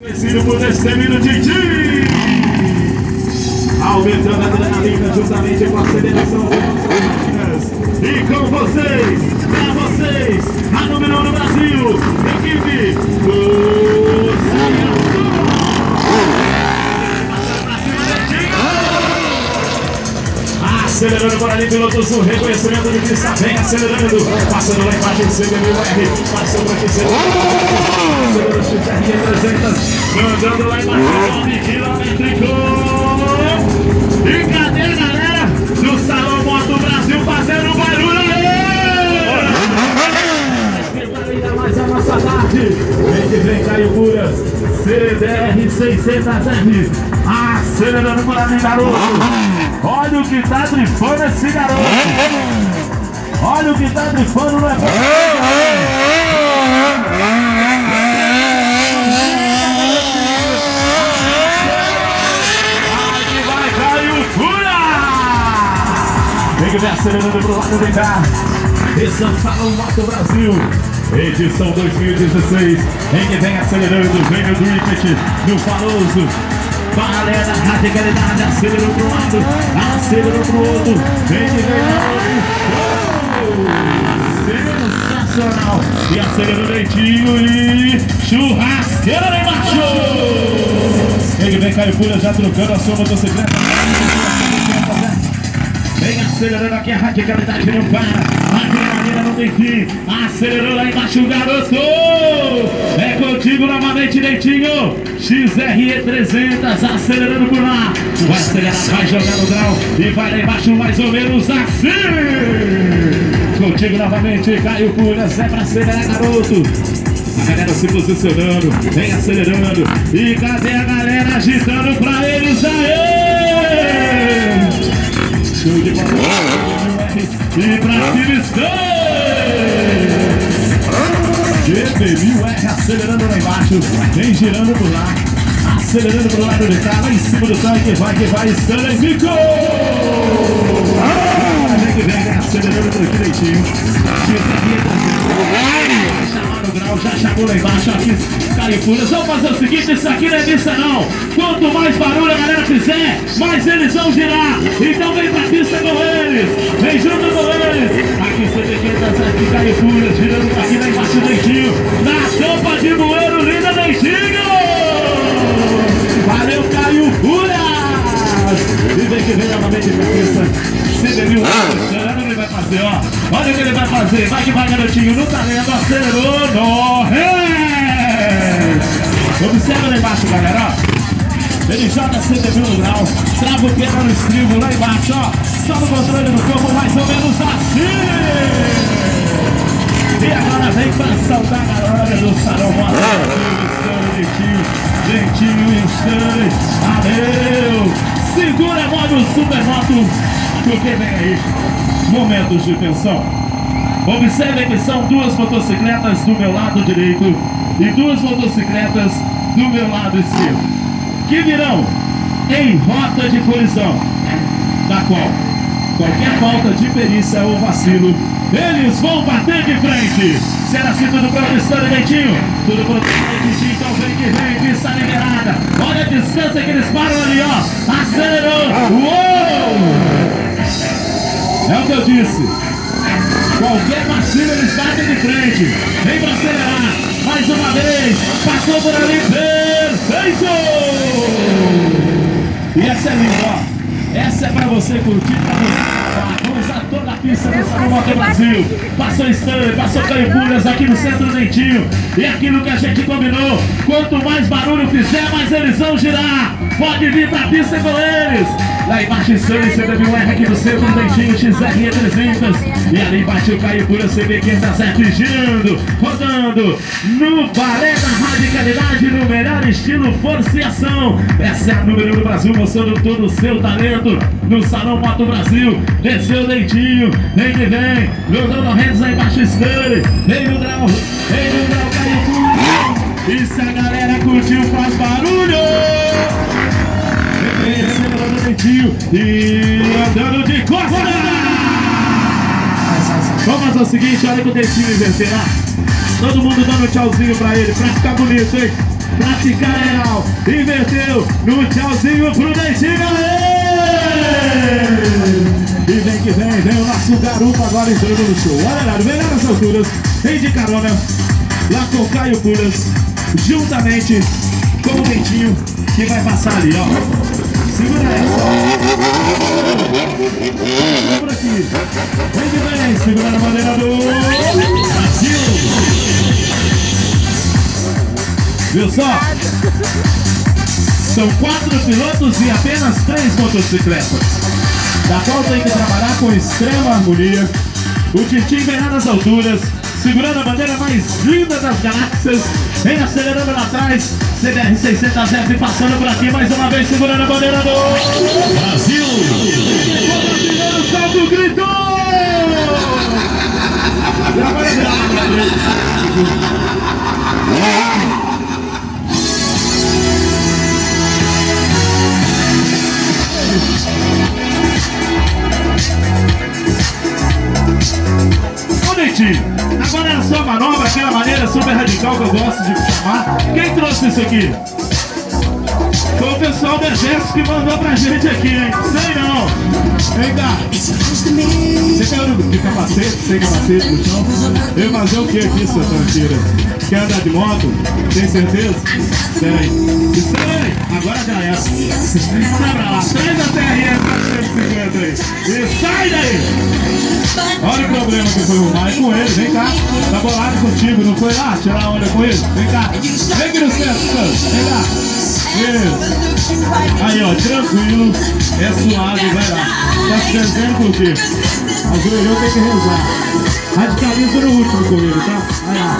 Conhecido por Destemiro Didi, aumentando a adrenalina juntamente com a aceleração das nossas máquinas. E com vocês, pra vocês, a número 1 no Brasil, equipe do acelerando por ali, pilotos do reconhecimento de pista, vem acelerando, passando lá embaixo, CBMR, passando aqui, acelerando o XR300, mandando lá embaixo, 9 quilométrico. E cadê a galera do Salão Moto Brasil fazendo barulho aí? Esquentando ainda mais a nossa tarde, vem Caio Puras, CDR 600R, acelerando por ali, garoto. Olha o que tá drifando esse garoto. Olha o que tá drifando, não é bom. Aí vai Caio Pura. Tem que vir acelerando pro lado, vem cá. Esse é o Salão Moto Brasil, edição 2016. Em que vem acelerando, vem o Drift no Famoso. Galera, radicalidade, acelerou pro lado, acelerou pro outro, vem, sensacional, e acelerou direitinho e churrasqueira lá embaixo. Ele vem Caio Pura já trocando a sua motocicleta, vem acelerando aqui a radicalidade, não para, a adrenalina não tem fim, acelerou lá embaixo o garoto, é contigo novamente, Dentinho, XR300, acelerando por lá, vai acelerar, vai jogar no grau, e vai lá embaixo mais ou menos assim, contigo novamente, Caio Puras, é pra acelerar, garoto. A galera se posicionando, vem acelerando, e cadê a galera agitando pra eles, aê! Show de bola, e pra cima estão! GP1000R acelerando lá embaixo, vem girando por lá, acelerando pro lado de cá, lá em cima do tanque, que vai, Stanley Mico! Vem acelerando por aqui direitinho, já chamou lá embaixo, aqui Caio Puras. Vamos fazer o seguinte, isso aqui não é missa não. Quanto mais barulho a galera fizer, mais eles vão girar. Então vem pra pista com eles, vem junto com eles. Aqui você vê que tá aqui Caio Puras, girando aqui lá embaixo o Dentinho, na tampa de bueiro, linda Dentinho. Valeu Caio Puras. E vem que vem novamente pra pista. Olha o que ele vai fazer, ó. Olha o que ele vai fazer. Vai que vai, garotinho. No talento, acelerou. No ré. Observa lá embaixo, galera, ó. Ele joga 100 no grau. Trava o pé no estribo lá embaixo, ó. Só no controle do corpo, mais ou menos assim. E agora vem pra saltar a galera do Salão Moto. Dentinho e Stanley. Valeu. Segura a moto, Supermoto. Porque vem aí, momentos de tensão. Observem que são duas motocicletas do meu lado direito e duas motocicletas do meu lado esquerdo, que virão em rota de colisão, da qual qualquer falta de perícia ou vacilo, eles vão bater de frente. Será assim tudo pronto, Stanley Dentinho? Tudo pronto, Dentinho, então vem que vem, pista liberada. Olha a distância que eles param ali, ó. Acelerou, uou! É o que eu disse. Qualquer vacilo eles batem de frente. Vem pra acelerar. Mais uma vez. Passou por ali. Perfeito! E essa é linda, ó. Essa é pra você curtir, pra você. Vamos usar toda a pista do Salão Moto Brasil. Passou Stanley, passou Caio Puras aqui no centro do Dentinho. E aquilo que a gente combinou. Quanto mais barulho fizer, mais eles vão girar. Pode vir pra pista com eles. Lá embaixo Stanley, CBMR aqui no centro do Dentinho, XR300. E ali embaixo o Caio Puras, CB507 girando, rodando no balé da radicalidade, no melhor estilo força e ação. Essa é a número 1 do Brasil, mostrando todo o seu talento no Salão Moto Brasil. Desceu o Dentinho, vem que vem, jogando redes lá embaixo Stanley. Vem no grau, Caio Puras. E se a galera curtiu, faz barulho. E andando de costa. Vamos fazer o seguinte, olha que o Dentinho inverter lá. Todo mundo dando um tchauzinho pra ele, pra ficar bonito, hein? praticar legal, inverteu no tchauzinho pro Dentinho, e vem que vem o nosso garoto agora entrando no show. Olha lá, vem lá nas alturas, vem de carona, lá com o Caio Pulas, juntamente com o Dentinho, que vai passar ali, ó. Segura essa. Vem por aqui. Vem que vem, segurando a bandeira do Brasil. Viu só? São 4 pilotos e apenas 3 motocicletas, da qual tem que trabalhar com extrema harmonia. O Titinho vem lá nas alturas, segurando a bandeira mais linda das galáxias, vem acelerando lá atrás, CBR 600F passando por aqui mais uma vez, segurando a bandeira do Brasil. O salto gritou! E agora agora é a sua manobra, aquela maneira super radical que eu gosto de chamar. Quem trouxe isso aqui? Foi o pessoal do exército que mandou pra gente aqui, hein? Sei não! Vem cá! Você quer de capacete, sem capacete no chão? Eu fazer o que aqui, sua tranqueira? Quer andar de moto? Tem certeza? Tem! Isso aí! Agora já é! Sai pra lá! Traz a TRS 450 aí! E sai daí! Olha o problema que foi arrumar, é com ele, vem cá, tá bolado contigo, não foi lá tirar onda com ele? Vem cá, vem aqui no centro, vem cá. Isso. Aí ó, tranquilo, é suave, vai lá. Tá se desenhando por quê? Ajoelhou, tem que rezar. Radicaliza no último comigo, tá? Vai lá.